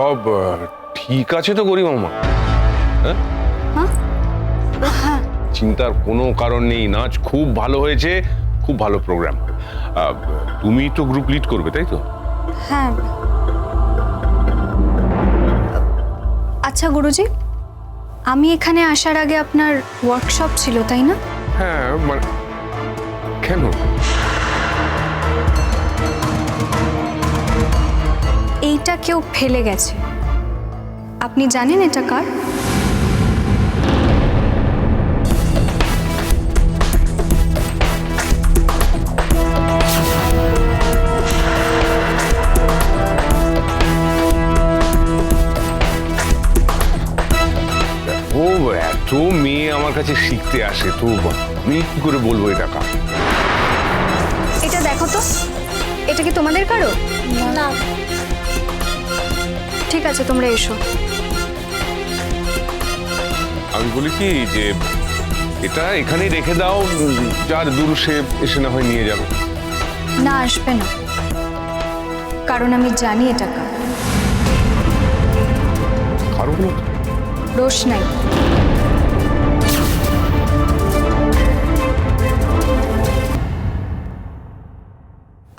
সব ঠিক আছে তো গরিমা মা? হ্যাঁ, হ্যাঁ চিন্তার কোনো কারণ নেই। নাচ খুব ভালো হয়েছে, খুব ভালো প্রোগ্রাম। তুমি তো গ্রুপ লিড করবে, তাই তো? হ্যাঁ। আচ্ছা গুরুজি, আমি এখানে আসার আগে আপনার ওয়ার্কশপ ছিল, তাই না? হ্যাঁ, মানে কেন? এইটা কেউ ফেলে গেছে, আপনি জানেন এটা কার? ও, এত মেয়ে আমার কাছে শিখতে আসে, তো আমি কি করে বলবো এটা কার? এটা দেখো তো, এটা কি তোমাদের কারো? না, ঠিক আছে, তোমরা এসো। আমি বলি কি যে এটা এখানেই রেখে দাও, যার দূর সে এসে না হয় নিয়ে যাবে। না, আসবে না, কারণ আমি জানি এটা কার। কারণ দোষ নাই।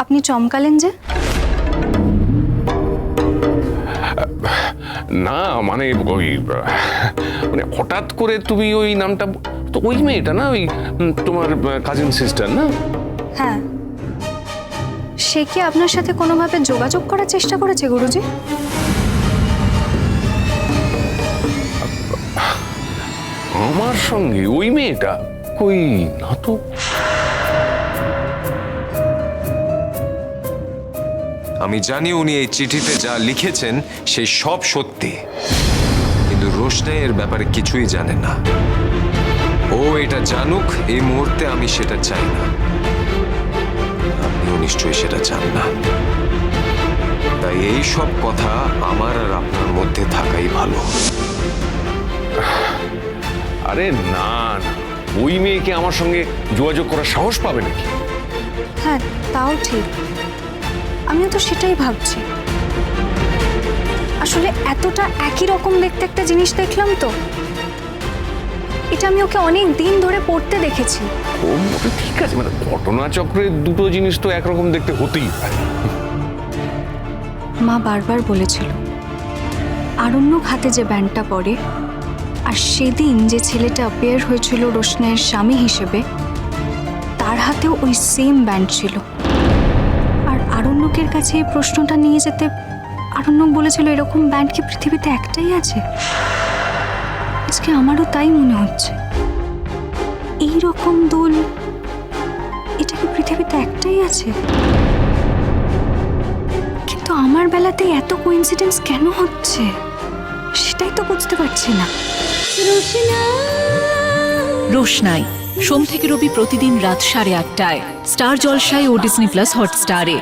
আপনি চমকালেন যে? না, মানে ওই মানে হঠাৎ করে তুমি ওই নামটা, তো ওই মেয়েটা না, ওই তোমার কাজিন সিস্টার না? হ্যাঁ। সে কি আপনার সাথে কোনোভাবে যোগাযোগ করার চেষ্টা করেছে গুরুজি? আমার সঙ্গে ওই মেয়েটা? কই না তো। আমি জানি উনি এই চিঠিতে যা লিখেছেন সেই সব সত্যি, কিন্তু রোশনাই এর ব্যাপারে কিছুই জানে না। ও এটা জানুক এই মুহূর্তে আমি সেটা চাই না। আপনিও নিশ্চয়ই সেটা চান না। তাই এই সব কথা আমার আর আপনার মধ্যে থাকাই ভালো। আরে না না, ওই মেয়েকে আমার সঙ্গে যোগাযোগ করার সাহস পাবে নাকি? হ্যাঁ, তাও ঠিক। আমিও তো সেটাই ভাবছি। আসলে এতটা একই রকম দেখতে একটা জিনিস দেখলাম তো, এটা আমি ওকে অনেক দিন ধরে পড়তে দেখেছি। ও মোটে ঠিক আছে, মানে ঘটনাচক্রে দুটো জিনিস তো একরকম দেখতে হতেই পারে। মা বারবার বলেছিল আরণ্যক হাতে যে ব্যান্ডটা পড়ে, আর সেদিন যে ছেলেটা অ্যাপিয়ার হয়েছিল রোশনাইয়ের স্বামী হিসেবে, তার হাতেও ওই সেম ব্যান্ড ছিল। আর আরণ্যকের কাছে এই প্রশ্নটা নিয়ে যেতে আরণ্যক বলেছিল এরকম ব্যান্ড কি পৃথিবীতে একটাই আছে? আজকে আমারও তাই মনে হচ্ছে, এই রকম দোল এটা কি পৃথিবীতে একটাই আছে? কিন্তু আমার বেলাতে এত কোইন্সিডেন্স কেন হচ্ছে সেটাই তো বুঝতে পারছি না। রোশনাই সোম থেকে রবি প্রতিদিন রাত 8:30টায় স্টার জলসায় ও ডিজনি প্লাস হটস্টারে।